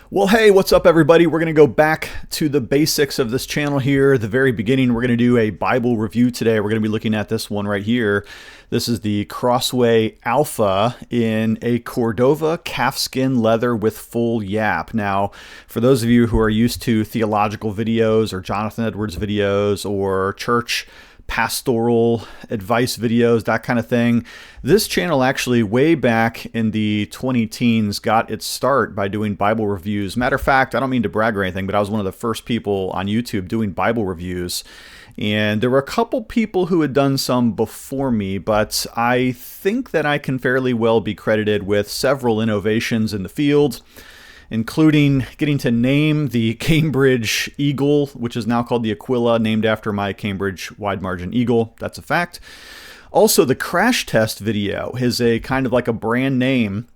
Well, hey, what's up, everybody? We're going to go back to the basics of this channel here. The very beginning, we're going to do a Bible review today. We're going to be looking at this one right here. This is the Crossway Alpha in a Cordova calfskin leather with full Yapp. Now, for those of you who are used to theological videos or Jonathan Edwards videos or church pastoral advice videos, that kind of thing. This channel actually way back in the 20-teens got its start by doing Bible reviews. Matter of fact, I don't mean to brag or anything, but I was one of the first people on YouTube doing Bible reviews. And there were a couple people who had done some before me, but I think that I can fairly well be credited with several innovations in the field, including getting to name the Cambridge Eagle, which is now called the Aquila, named after my Cambridge wide margin eagle. That's a fact. Also, the crash test video is a kind of like a brand name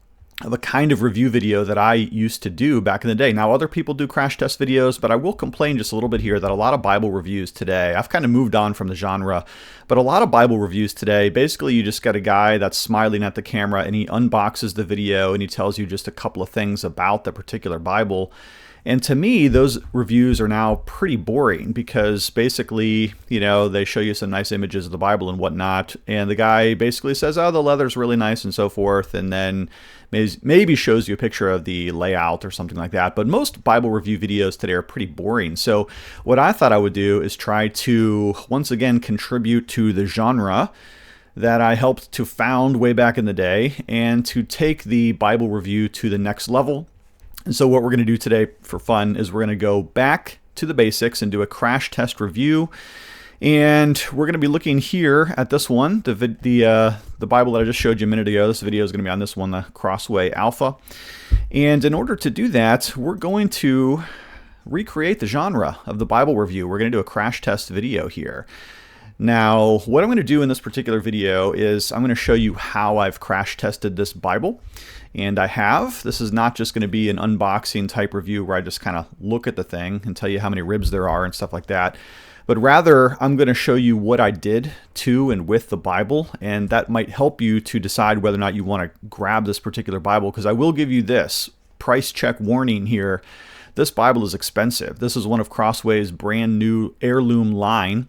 of a kind of review video that I used to do back in the day. Now, other people do crash test videos, but I will complain just a little bit here that a lot of Bible reviews today, I've kind of moved on from the genre, but a lot of Bible reviews today, basically you just got a guy that's smiling at the camera and he unboxes the video and he tells you just a couple of things about the particular Bible. And to me, those reviews are now pretty boring because basically, they show you some nice images of the Bible and whatnot. And the guy basically says, oh, the leather's really nice and so forth. And then maybe shows you a picture of the layout or something like that. But most Bible review videos today are pretty boring. So what I thought I would do is try to, once again, contribute to the genre that I helped to found way back in the day and to take the Bible review to the next level. And so what we're going to do today for fun is we're going to go back to the basics and do a crash test review. And we're going to be looking here at this one, the Bible that I just showed you a minute ago. This video is going to be on this one, the Crossway Alpha. And in order to do that, we're going to recreate the genre of the Bible review. We're going to do a crash test video here. Now, what I'm going to do in this particular video is I'm going to show you how I've crash tested this Bible. And I have. This is not just going to be an unboxing type review where I just kind of look at the thing and tell you how many ribs there are and stuff like that. But rather, I'm going to show you what I did to and with the Bible. And that might help you to decide whether or not you want to grab this particular Bible. Because I will give you this price check warning here. This Bible is expensive. This is one of Crossway's brand new heirloom line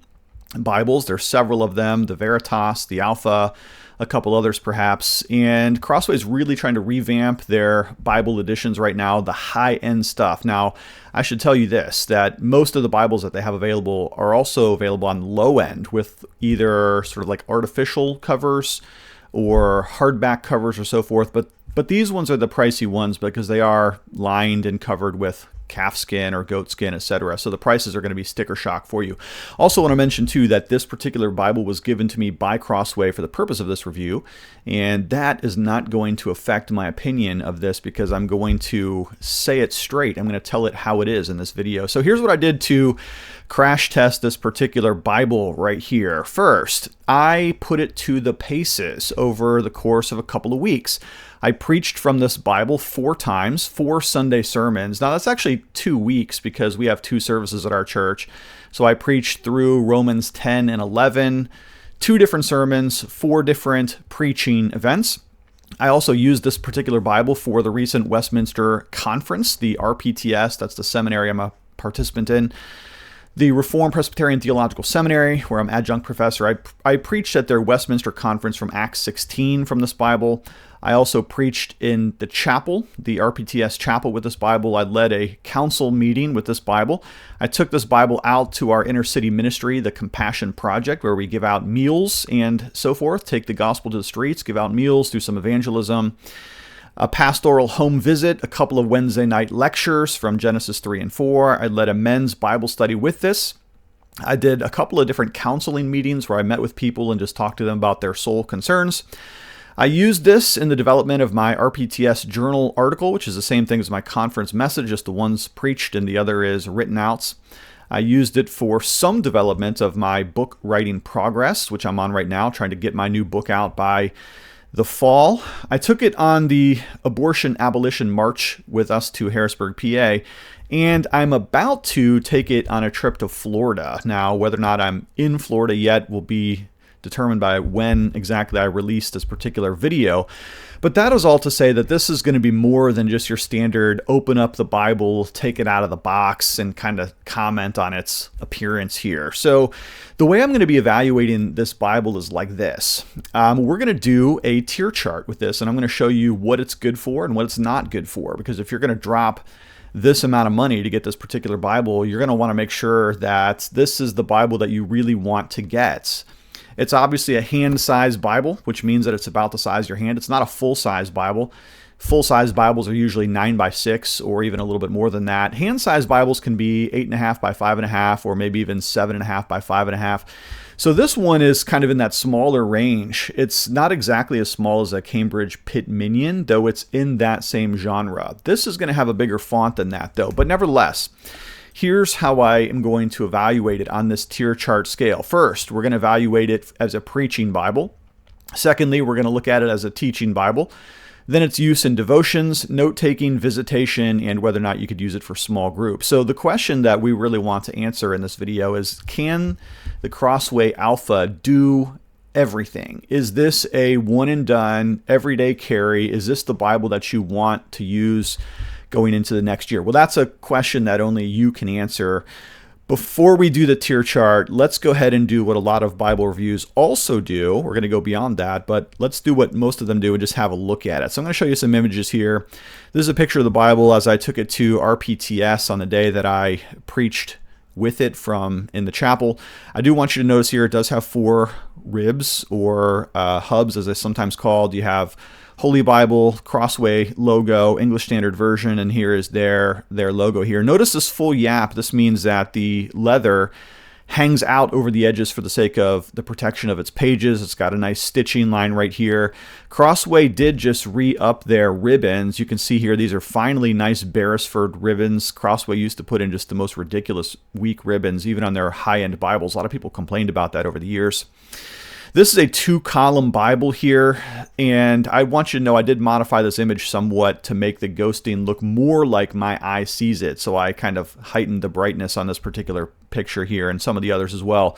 Bibles. There's several of them, the Veritas, the Alpha, a couple others perhaps. And Crossway is really trying to revamp their Bible editions right now, the high-end stuff. Now, I should tell you this, that most of the Bibles that they have available are also available on the low end with either sort of like artificial covers or hardback covers or so forth. But these ones are the pricey ones because they are lined and covered with calfskin or goatskin, etc. So the prices are going to be sticker shock for you. Also want to mention too that this particular Bible was given to me by Crossway for the purpose of this review, and that is not going to affect my opinion of this because I'm going to say it straight. I'm going to tell it how it is in this video. So here's what I did to crash test this particular Bible right here. First, I put it to the paces over the course of a couple of weeks. I preached from this Bible 4 times, 4 Sunday sermons. Now, that's actually 2 weeks because we have 2 services at our church. So I preached through Romans 10 and 11, 2 different sermons, 4 different preaching events. I also used this particular Bible for the recent Westminster Conference, the RPTS, that's the seminary I'm a participant in. The Reformed Presbyterian Theological Seminary, where I'm adjunct professor, I preached at their Westminster Conference from Acts 16 from this Bible. I also preached in the chapel, the RPTS chapel with this Bible. I led a council meeting with this Bible. I took this Bible out to our inner city ministry, the Compassion Project, where we give out meals and so forth, take the gospel to the streets, give out meals, do some evangelism. A pastoral home visit, a couple of Wednesday night lectures from Genesis 3 and 4. I led a men's Bible study with this. I did a couple of different counseling meetings where I met with people and just talked to them about their soul concerns. I used this in the development of my RPTS journal article, which is the same thing as my conference message, just the one's preached and the other is written out. I used it for some development of my book writing progress, which I'm on right now, trying to get my new book out by the fall. I took it on the abortion abolition march with us to Harrisburg, PA, and I'm about to take it on a trip to Florida. Now, whether or not I'm in Florida yet will be determined by when exactly I released this particular video. But that is all to say that this is going to be more than just your standard open up the Bible, take it out of the box, and kind of comment on its appearance here. So the way I'm going to be evaluating this Bible is like this. We're going to do a tier chart with this, and I'm going to show you what it's good for and what it's not good for. Because if you're going to drop this amount of money to get this particular Bible, you're going to want to make sure that this is the Bible that you really want to get. It's obviously a hand-sized Bible, which means that it's about the size of your hand. It's not a full-size Bible. Full-size Bibles are usually 9x6 or even a little bit more than that. Hand-sized Bibles can be 8.5 by 5.5 or maybe even 7.5 by 5.5. So this one is kind of in that smaller range. It's not exactly as small as a Cambridge Pitt Minion, though it's in that same genre. This is going to have a bigger font than that, though. But nevertheless, here's how I am going to evaluate it on this tier chart scale. First, we're going to evaluate it as a preaching Bible. Secondly, we're going to look at it as a teaching Bible. Then its use in devotions, note-taking, visitation, and whether or not you could use it for small groups. So the question that we really want to answer in this video is, can the Crossway Alpha do everything? Is this a one-and-done, everyday carry? Is this the Bible that you want to use going into the next year? Well, that's a question that only you can answer. Before we do the tier chart, let's go ahead and do what a lot of Bible reviews also do. We're going to go beyond that, but let's do what most of them do and just have a look at it. So I'm going to show you some images here. This is a picture of the Bible as I took it to RPTS on the day that I preached with it from in the chapel. I do want you to notice here it does have 4 ribs or hubs, as they're sometimes called. You have Holy Bible, Crossway logo, English Standard Version, and here is their logo here. Notice this full Yapp. This means that the leather hangs out over the edges for the sake of the protection of its pages. It's got a nice stitching line right here. Crossway did just re-up their ribbons. You can see here these are finally nice Beresford ribbons. Crossway used to put in just the most ridiculous weak ribbons, even on their high-end Bibles. A lot of people complained about that over the years. This is a 2-column Bible here, and I want you to know I did modify this image somewhat to make the ghosting look more like my eye sees it. So I kind of heightened the brightness on this particular picture here and some of the others as well,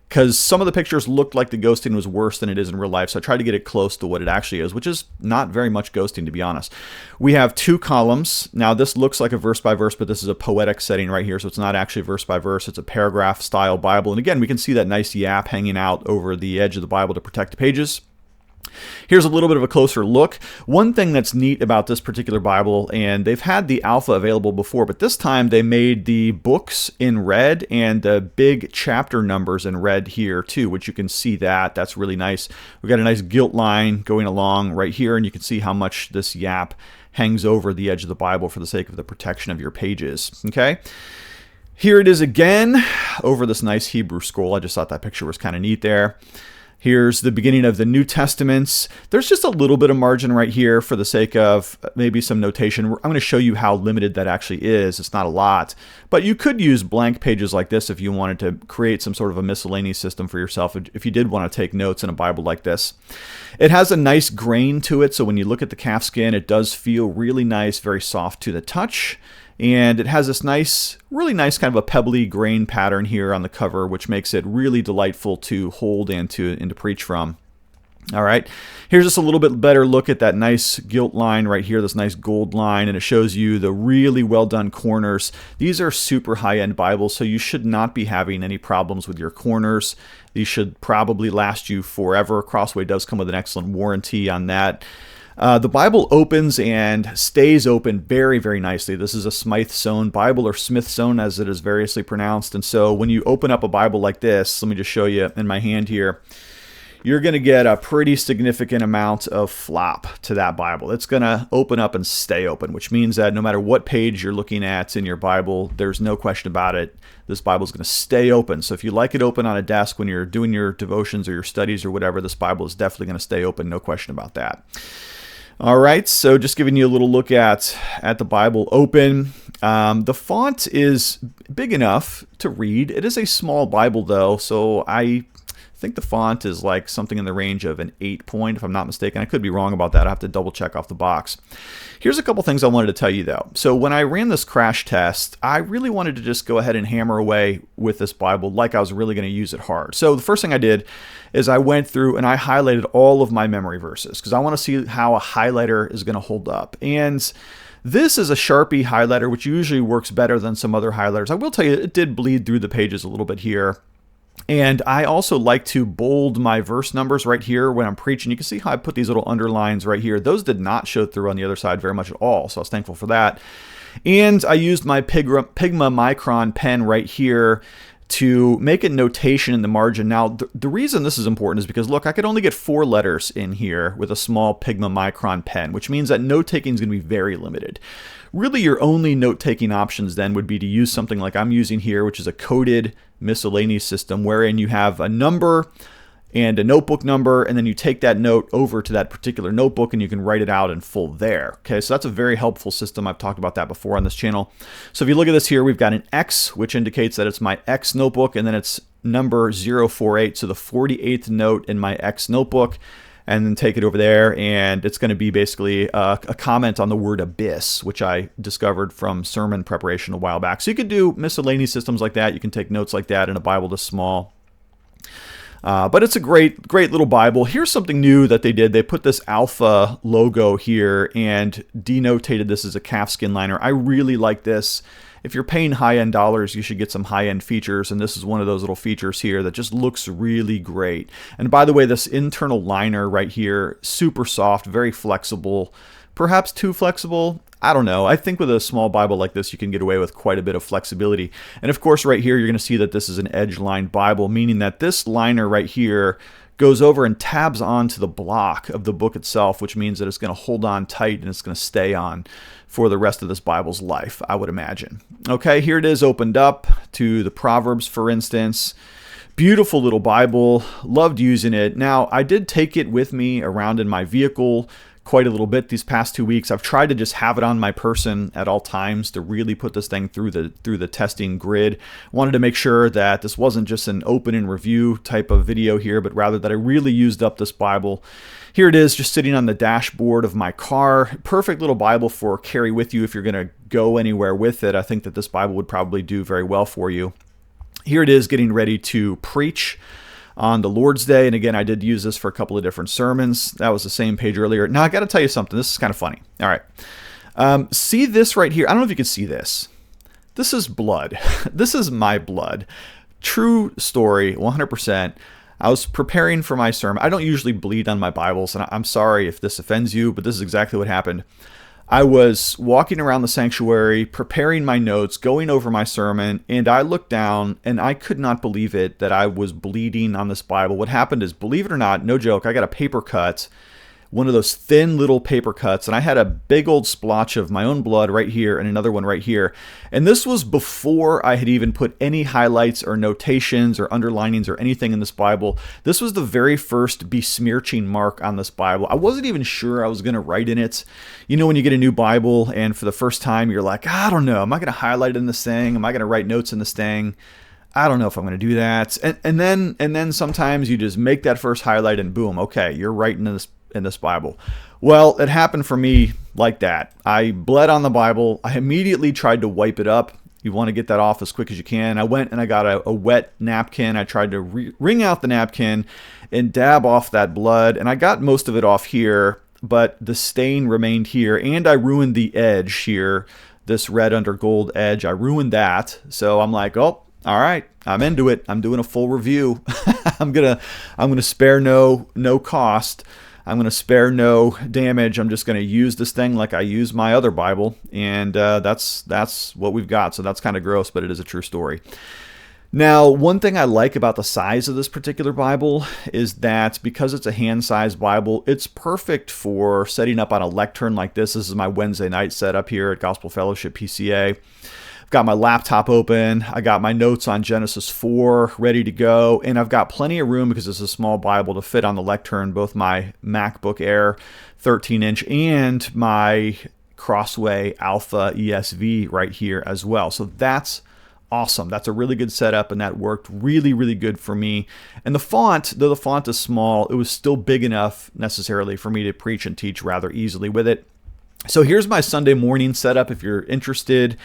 because some of the pictures looked like the ghosting was worse than it is in real life. So I tried to get it close to what it actually is, which is not very much ghosting, to be honest. We have 2 columns. Now this looks like a verse by verse, but this is a poetic setting right here. So it's not actually verse by verse. It's a paragraph style Bible. And again, we can see that nice Yapp hanging out over the edge of the Bible to protect the pages. Here's a little bit of a closer look. One thing that's neat about this particular Bible, and they've had the Alpha available before, but this time they made the books in red and the big chapter numbers in red here too, which you can see that. That's really nice. We've got a nice gilt line going along right here, and you can see how much this Yapp hangs over the edge of the Bible for the sake of the protection of your pages. Okay. Here it is again over this nice Hebrew scroll. I just thought that picture was kind of neat there. Here's the beginning of the New Testaments. There's just a little bit of margin right here for the sake of maybe some notation. I'm going to show you how limited that actually is. It's not a lot, but you could use blank pages like this if you wanted to create some sort of a miscellaneous system for yourself, if you did want to take notes in a Bible like this. It has a nice grain to it, so when you look at the calfskin, it does feel really nice, very soft to the touch. And it has this nice, really nice kind of a pebbly grain pattern here on the cover, which makes it really delightful to hold and to preach from. All right, here's just a little bit better look at that nice gilt line right here, this nice gold line, and it shows you the really well done corners. These are super high-end Bibles, so you should not be having any problems with your corners. These should probably last you forever. Crossway does come with an excellent warranty on that. The Bible opens and stays open very, very nicely. This is a Smyth-sewn Bible, or Smith-sewn as it is variously pronounced. And so when you open up a Bible like this, let me just show you in my hand here, you're going to get a pretty significant amount of flop to that Bible. It's going to open up and stay open, which means that no matter what page you're looking at in your Bible, there's no question about it, this Bible is going to stay open. So if you like it open on a desk when you're doing your devotions or your studies or whatever, this Bible is definitely going to stay open, no question about that. All right, so just giving you a little look at the Bible open. The font is big enough to read. It is a small Bible, though, so I think the font is like something in the range of an 8 point, if I'm not mistaken. I could be wrong about that. I have to double check off the box. Here's a couple things I wanted to tell you though. So when I ran this crash test, I really wanted to just go ahead and hammer away with this Bible like I was really going to use it hard. So the first thing I did is I went through and I highlighted all of my memory verses because I want to see how a highlighter is going to hold up. And this is a Sharpie highlighter, which usually works better than some other highlighters. I will tell you, it did bleed through the pages a little bit here. And I also like to bold my verse numbers right here when I'm preaching. You can see how I put these little underlines right here. Those did not show through on the other side very much at all, so I was thankful for that. And I used my Pigma Micron pen right here to make a notation in the margin. Now, the reason this is important is because, look, I could only get 4 letters in here with a small Pigma Micron pen, which means that note-taking is going to be very limited. Really, your only note-taking options then would be to use something like I'm using here, which is a coded miscellaneous system, wherein you have a number and a notebook number, and then you take that note over to that particular notebook and you can write it out in full there. Okay, so that's a very helpful system. I've talked about that before on this channel. So if you look at this here, we've got an X, which indicates that it's my X notebook, and then it's number 048, so the 48th note in my X notebook, and then take it over there, and it's going to be basically a comment on the word abyss, which I discovered from sermon preparation a while back. So you could do miscellaneous systems like that. You can take notes like that in a Bible this small. But it's a great little Bible. Here's something new that they did. They put this alpha logo here and denotated this as a calfskin liner. I really like this. If you're paying high-end dollars, you should get some high-end features, and this is one of those little features here that just looks really great. And by the way, this internal liner right here, super soft, very flexible, perhaps too flexible. I don't know. I think with a small Bible like this, you can get away with quite a bit of flexibility. And of course, right here, you're going to see that this is an edge-lined Bible, meaning that this liner right here goes over and tabs onto the block of the book itself, which means that it's going to hold on tight and it's going to stay on for the rest of this Bible's life, I would imagine. Okay, here it is opened up to the Proverbs, for instance. Beautiful little Bible. Loved using it. Now, I did take it with me around in my vehicle quite a little bit these past 2 weeks. I've tried to just have it on my person at all times to really put this thing through the testing grid. Wanted to make sure that this wasn't just an open and review type of video here, but rather that I really used up this Bible. Here it is, just sitting on the dashboard of my car. Perfect little Bible for carry with you if you're going to go anywhere with it. I think that this Bible would probably do very well for you. Here it is, getting ready to preach on the Lord's Day. And again, I did use this for a couple of different sermons. That was the same page earlier. Now, I got to tell you something. This is kind of funny. All right. See this right here? I don't know if you can see this. This is blood. This is my blood. True story, 100%. I was preparing for my sermon. I don't usually bleed on my Bibles, and I'm sorry if this offends you, but this is exactly what happened. I was walking around the sanctuary, preparing my notes, going over my sermon, and I looked down, and I could not believe it that I was bleeding on this Bible. What happened is, believe it or not, no joke, I got a paper cut, one of those thin little paper cuts, and I had a big old splotch of my own blood right here and another one right here. And this was before I had even put any highlights or notations or underlinings or anything in this Bible. This was the very first besmirching mark on this Bible. I wasn't even sure I was going to write in it. You know, when you get a new Bible and for the first time you're like, I don't know, am I going to highlight in this thing? Am I going to write notes in this thing? I don't know if I'm going to do that. And then sometimes you just make that first highlight and boom, okay, you're writing in this Bible. Well, it happened for me like that. I bled on the Bible. I immediately tried to wipe it up. You want to get that off as quick as you can. I went and I got a wet napkin. I tried to wring out the napkin and dab off that blood. And I got most of it off here, but the stain remained here. And I ruined the edge here, this red under gold edge. I ruined that. So I'm like, oh, all right, I'm into it. I'm doing a full review. I'm gonna spare no cost. I'm going to spare no damage. I'm just going to use this thing like I use my other Bible, and that's what we've got. So that's kind of gross, but it is a true story. Now, one thing I like about the size of this particular Bible is that because it's a hand-sized Bible, it's perfect for setting up on a lectern like this. This is my Wednesday night setup here at Gospel Fellowship PCA. I've got my laptop open. I got my notes on Genesis 4 ready to go, and I've got plenty of room because it's a small Bible to fit on the lectern, both my MacBook Air 13-inch and my Crossway Alpha ESV right here as well. So that's awesome. That's a really good setup, and that worked really, really good for me. And the font, though the font is small, it was still big enough necessarily for me to preach and teach rather easily with it. So here's my Sunday morning setup if you're interested.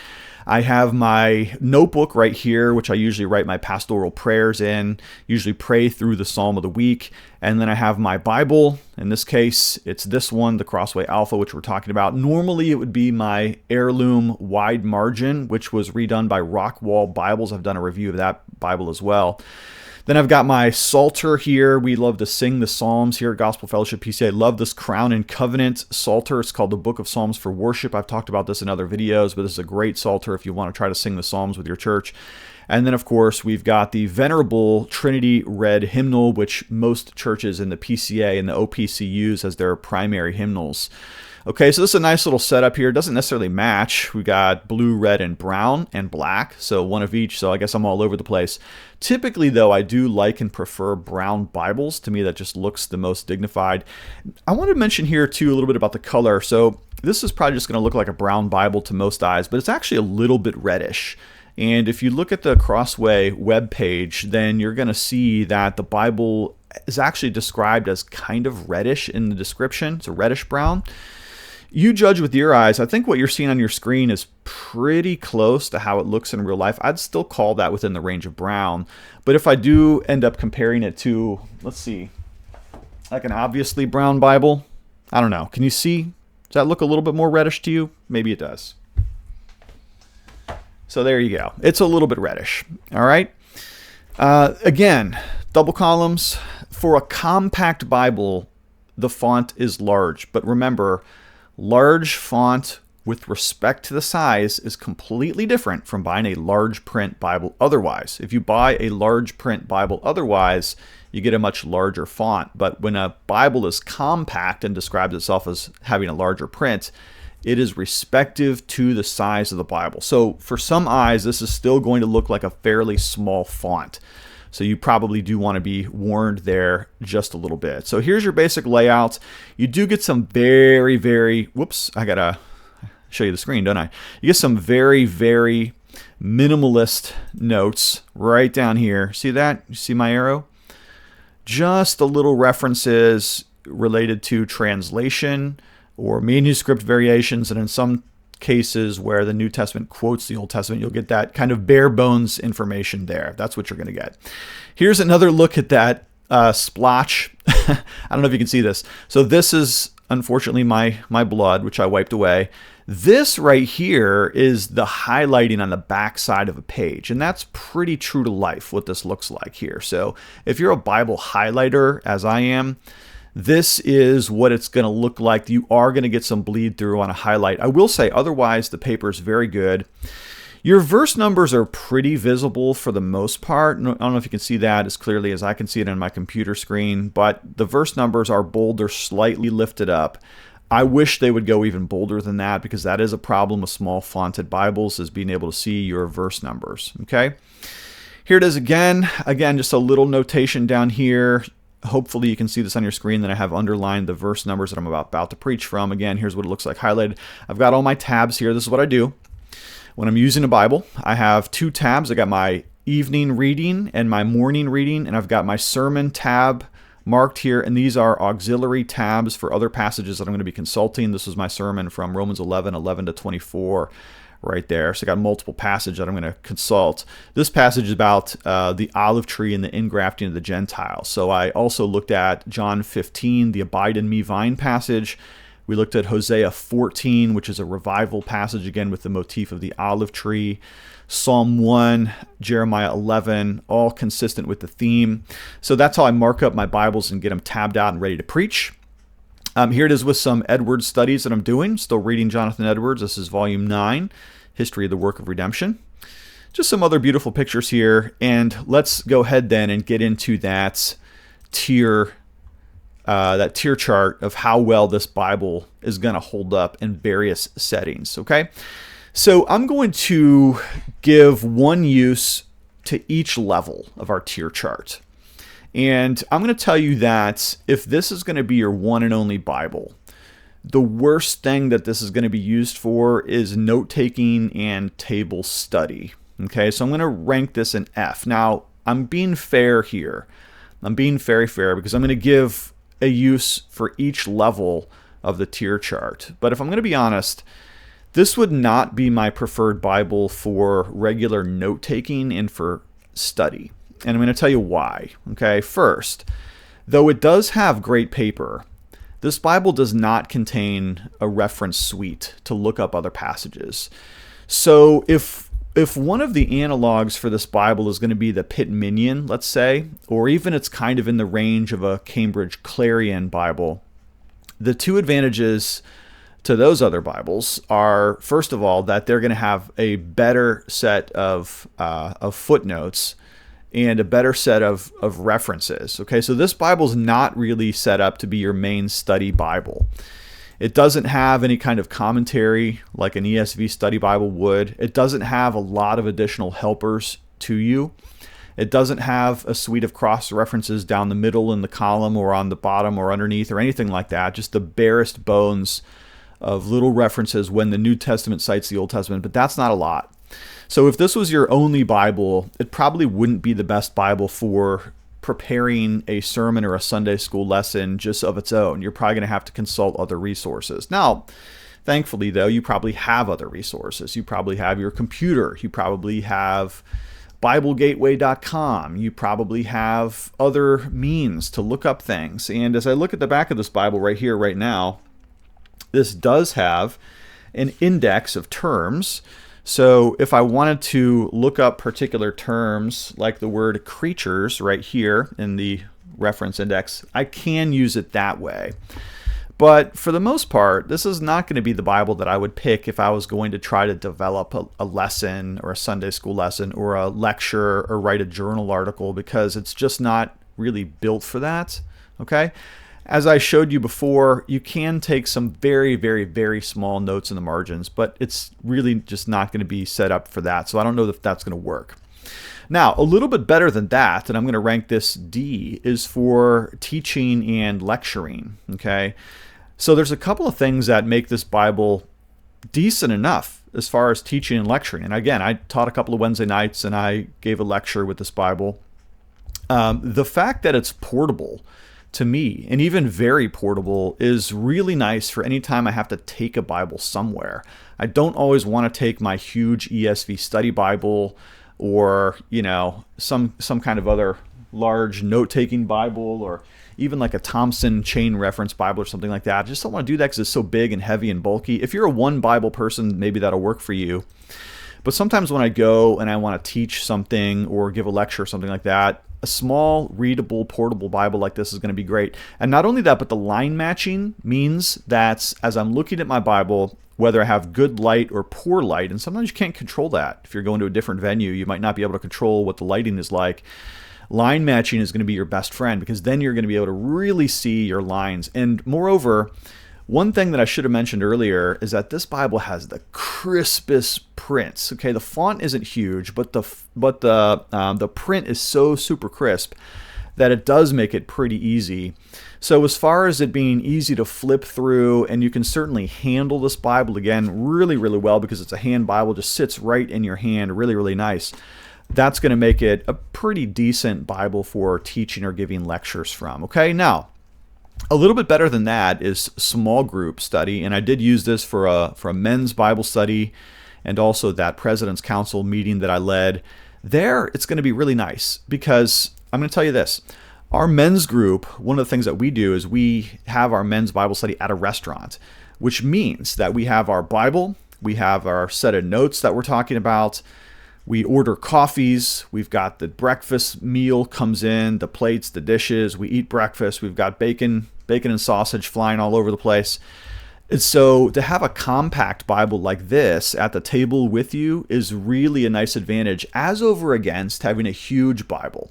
I have my notebook right here, which I usually write my pastoral prayers in, usually pray through the Psalm of the week. And then I have my Bible. In this case, it's this one, the Crossway Alpha, which we're talking about. Normally, it would be my heirloom wide margin, which was redone by Rockwall Bibles. I've done a review of that Bible as well. Then I've got my Psalter here. We love to sing the Psalms here at Gospel Fellowship PCA. I love this Crown and Covenant Psalter. It's called the Book of Psalms for Worship. I've talked about this in other videos, but this is a great Psalter if you want to try to sing the Psalms with your church. And then, of course, we've got the venerable Trinity Red Hymnal, which most churches in the PCA and the OPC use as their primary hymnals. Okay, so this is a nice little setup here. It doesn't necessarily match. We got blue, red, and brown, and black, so one of each, so I guess I'm all over the place. Typically, though, I do like and prefer brown Bibles. To me, that just looks the most dignified. I want to mention here, too, a little bit about the color. So this is probably just going to look like a brown Bible to most eyes, but it's actually a little bit reddish. And if you look at the Crossway webpage, then you're going to see that the Bible is actually described as kind of reddish in the description. It's a reddish brown. You judge with your eyes. I think what you're seeing on your screen is pretty close to how it looks in real life. I'd still call that within the range of brown. But if I do end up comparing it to, let's see, like an obviously brown Bible, I don't know. Can you see? Does that look a little bit more reddish to you? Maybe it does. So there you go. It's a little bit reddish. All right. Again, double columns. For a compact Bible, the font is large. But remember, large font with respect to the size is completely different from buying a large print Bible otherwise. If you buy a large print Bible otherwise, you get a much larger font. But when a Bible is compact and describes itself as having a larger print, it is respective to the size of the Bible. So for some eyes, this is still going to look like a fairly small font. So you probably do want to be warned there just a little bit. So here's your basic layout. You do get some very, very, whoops, I got to show you the screen, don't I? You get some very, very minimalist notes right down here. See that? You see my arrow? Just a little references related to translation or manuscript variations, and in some cases where the New Testament quotes the Old Testament, you'll get that kind of bare bones information there. That's what you're going to get. Here's another look at that splotch. I don't know if you can see this. So this is unfortunately my blood, which I wiped away. This right here is the highlighting on the back side of a page, and that's pretty true to life what this looks like here. So if you're a Bible highlighter, as I am, this is what it's going to look like. You are going to get some bleed through on a highlight. I will say otherwise the paper is very good. Your verse numbers are pretty visible for the most part. I don't know if you can see that as clearly as I can see it on my computer screen, but the verse numbers are bold. They're slightly lifted up. I wish they would go even bolder than that, because that is a problem with small fonted Bibles, is being able to see your verse numbers. Okay. Here it is again. Again, just a little notation down here. Hopefully you can see this on your screen that I have underlined the verse numbers that I'm about to preach from. Again, here's what it looks like highlighted. I've got all my tabs here. This is what I do. When I'm using a Bible, I have two tabs. I got my evening reading and my morning reading, and I've got my sermon tab marked here, and these are auxiliary tabs for other passages that I'm going to be consulting. This is my sermon from Romans 11 to 24. Right there. So I got multiple passages that I'm going to consult. This passage is about the olive tree and the ingrafting of the Gentiles. So I also looked at John 15, the Abide in Me vine passage. We looked at Hosea 14, which is a revival passage, again with the motif of the olive tree. Psalm 1, Jeremiah 11, all consistent with the theme. So that's how I mark up my Bibles and get them tabbed out and ready to preach. Here it is with some Edwards studies that I'm doing. Still reading Jonathan Edwards. This is volume 9, History of the Work of Redemption. Just some other beautiful pictures here. And let's go ahead then and get into that tier chart of how well this Bible is going to hold up in various settings. Okay. So I'm going to give one use to each level of our tier chart. And I'm going to tell you that if this is going to be your one and only Bible, the worst thing that this is going to be used for is note-taking and table study. Okay, so I'm going to rank this an F. Now, I'm being fair here. I'm being very fair because I'm going to give a use for each level of the tier chart. But if I'm going to be honest, this would not be my preferred Bible for regular note-taking and for study. And I'm going to tell you why. Okay, first, though it does have great paper, this Bible does not contain a reference suite to look up other passages. So if one of the analogs for this Bible is going to be the Pitt Minion, let's say, or even it's kind of in the range of a Cambridge Clarion Bible, the two advantages to those other Bibles are, first of all, that they're going to have a better set of footnotes and a better set of references. Okay, so this Bible's not really set up to be your main study Bible. It doesn't have any kind of commentary like an ESV study Bible would. It doesn't have a lot of additional helpers to you. It doesn't have a suite of cross references down the middle in the column or on the bottom or underneath or anything like that. Just the barest bones of little references when the New Testament cites the Old Testament, but that's not a lot. So if this was your only Bible, it probably wouldn't be the best Bible for preparing a sermon or a Sunday school lesson just of its own. You're probably going to have to consult other resources. Now, thankfully, though, you probably have other resources. You probably have your computer. You probably have BibleGateway.com. You probably have other means to look up things. And as I look at the back of this Bible right here, right now, this does have an index of terms. So if I wanted to look up particular terms like the word creatures right here in the reference index, I can use it that way. But for the most part, this is not going to be the Bible that I would pick if I was going to try to develop a lesson or a Sunday school lesson or a lecture or write a journal article, because it's just not really built for that. Okay? As I showed you before, you can take some very, very, very small notes in the margins, but it's really just not going to be set up for that. So I don't know if that's going to work. Now, a little bit better than that, and I'm going to rank this D, is for teaching and lecturing. Okay, so there's a couple of things that make this Bible decent enough as far as teaching and lecturing. And again, I taught a couple of Wednesday nights and I gave a lecture with this Bible. The fact that it's portable, to me, and even very portable, is really nice for any time I have to take a Bible somewhere. I don't always want to take my huge ESV study Bible or, some kind of other large note-taking Bible, or even like a Thompson chain reference Bible or something like that. I just don't want to do that because it's so big and heavy and bulky. If you're a one Bible person, maybe that'll work for you. But sometimes when I go and I want to teach something or give a lecture or something like that, a small, readable, portable Bible like this is going to be great. And not only that, but the line matching means that as I'm looking at my Bible, whether I have good light or poor light, and sometimes you can't control that. If you're going to a different venue, you might not be able to control what the lighting is like. Line matching is going to be your best friend, because then you're going to be able to really see your lines. And moreover, one thing that I should have mentioned earlier is that this Bible has the crispest prints. Okay, the font isn't huge, but the print is so super crisp that it does make it pretty easy. So as far as it being easy to flip through, and you can certainly handle this Bible, again, really, really well, because it's a hand Bible, just sits right in your hand, really, really nice. That's going to make it a pretty decent Bible for teaching or giving lectures from. Okay, now, a little bit better than that is small group study, and I did use this for a men's Bible study, and also that President's Council meeting that I led. There, it's going to be really nice, because I'm going to tell you this. Our men's group, one of the things that we do is we have our men's Bible study at a restaurant, which means that we have our Bible, we have our set of notes that we're talking about, we order coffees, we've got the breakfast meal comes in, the plates, the dishes, we eat breakfast, we've got bacon and sausage flying all over the place. And so to have a compact Bible like this at the table with you is really a nice advantage, as over against having a huge Bible.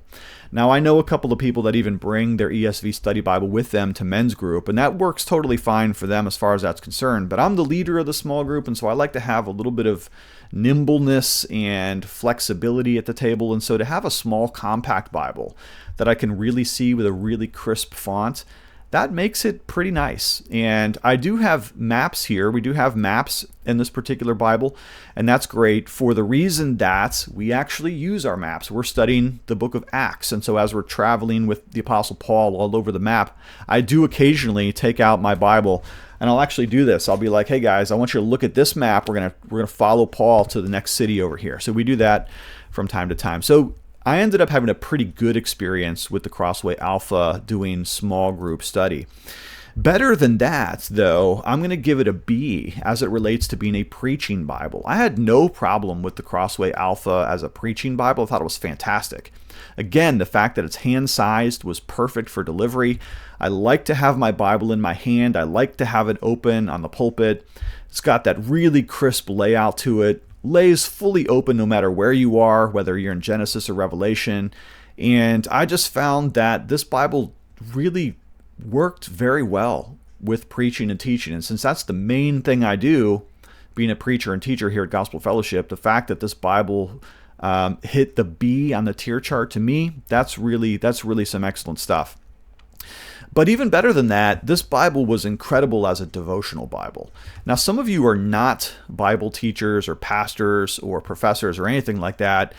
Now, I know a couple of people that even bring their ESV study Bible with them to men's group, and that works totally fine for them as far as that's concerned. But I'm the leader of the small group, and so I like to have a little bit of nimbleness and flexibility at the table. And so to have a small, compact Bible that I can really see with a really crisp font, that makes it pretty nice. And I do have maps here. We do have maps in this particular Bible, and that's great for the reason that we actually use our maps. We're studying the book of Acts, and so as we're traveling with the Apostle Paul all over the map, I do occasionally take out my Bible, and I'll actually do this. I'll be like, hey guys, I want you to look at this map. We're gonna follow Paul to the next city over here. So we do that from time to time. So I ended up having a pretty good experience with the Crossway Alpha doing small group study. Better than that, though, I'm going to give it a B as it relates to being a preaching Bible. I had no problem with the Crossway Alpha as a preaching Bible. I thought it was fantastic. Again, the fact that it's hand-sized was perfect for delivery. I like to have my Bible in my hand. I like to have it open on the pulpit. It's got that really crisp layout to it. Lays fully open no matter where you are, whether you're in Genesis or Revelation. And I just found that this Bible really worked very well with preaching and teaching. And since that's the main thing I do, being a preacher and teacher here at Gospel Fellowship, the fact that this Bible hit the B on the tier chart, to me, that's really some excellent stuff. But even better than that, this Bible was incredible as a devotional Bible. Now, some of you are not Bible teachers or pastors or professors or anything like that.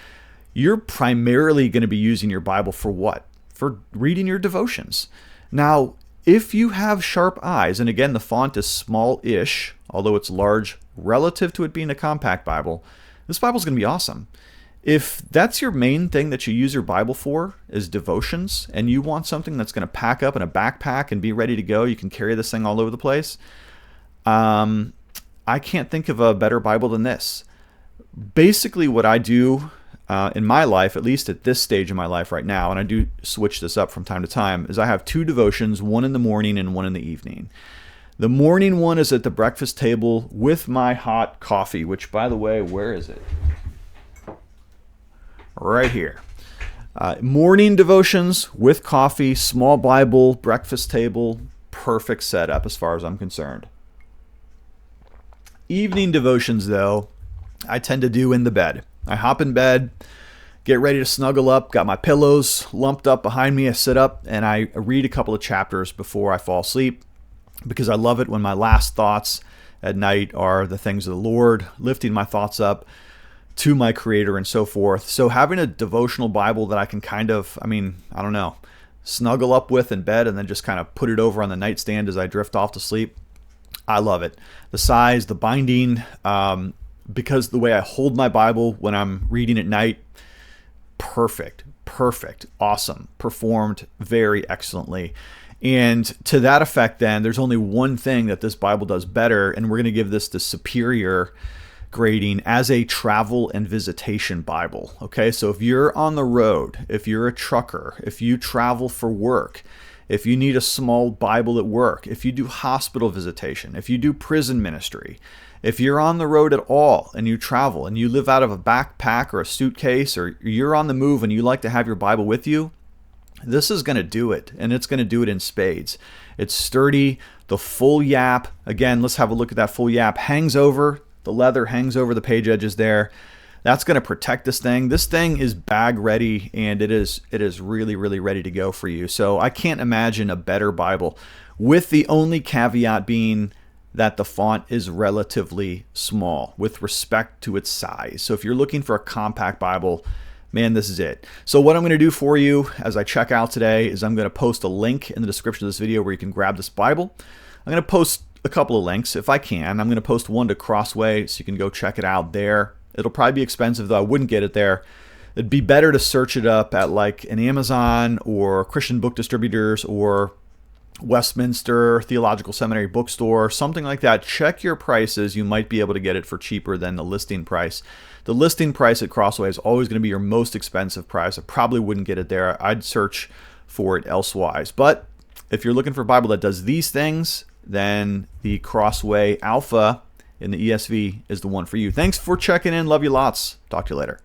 You're primarily going to be using your Bible for what? For reading your devotions. Now, if you have sharp eyes, and again, the font is small-ish, although it's large relative to it being a compact Bible, this Bible's going to be awesome. If that's your main thing that you use your Bible for is devotions, and you want something that's going to pack up in a backpack and be ready to go, you can carry this thing all over the place, I can't think of a better Bible than this. Basically what I do in my life, at least at this stage of my life right now, and I do switch this up from time to time, is I have two devotions, one in the morning and one in the evening. The morning one is at the breakfast table with my hot coffee, which, by the way, where is it? Right here. Morning devotions with coffee, small Bible, breakfast table, perfect setup as far as I'm concerned. Evening devotions, though, I tend to do in the bed. I hop in bed, get ready to snuggle up, got my pillows lumped up behind me, I sit up, and I read a couple of chapters before I fall asleep, because I love it when my last thoughts at night are the things of the Lord, lifting my thoughts up to my Creator and so forth. So having a devotional Bible that I can kind of, snuggle up with in bed and then just kind of put it over on the nightstand as I drift off to sleep, I love it. The size, the binding, because the way I hold my Bible when I'm reading at night, perfect, awesome, performed very excellently. And to that effect then, there's only one thing that this Bible does better, and we're going to give this the superior grading as a travel and visitation Bible. Okay, so if you're on the road, if you're a trucker, if you travel for work, if you need a small Bible at work, if you do hospital visitation, if you do prison ministry, if you're on the road at all and you travel and you live out of a backpack or a suitcase, or you're on the move and you like to have your Bible with you, this is going to do it, and it's going to do it in spades. It's sturdy. The full Yapp, again, let's have a look at that full Yapp, hangs over. The leather hangs over the page edges there. That's going to protect this thing. This thing is bag ready, and it is really ready to go for you. So I can't imagine a better Bible, with the only caveat being that the font is relatively small with respect to its size. So if you're looking for a compact Bible, man, this is it. So what I'm going to do for you as I check out today is I'm going to post a link in the description of this video where you can grab this Bible. I'm going to post a couple of links if I can. I'm going to post one to Crossway so you can go check it out there. It'll probably be expensive, though I wouldn't get it there. It'd be better to search it up at like an Amazon or Christian book distributors or Westminster Theological Seminary bookstore, something like that. Check your prices. You might be able to get it for cheaper than the listing price. The listing price at Crossway is always going to be your most expensive price. I probably wouldn't get it there. I'd search for it elsewise. But if you're looking for a Bible that does these things, then the Crossway Alpha in the ESV is the one for you. Thanks for checking in. Love you lots. Talk to you later.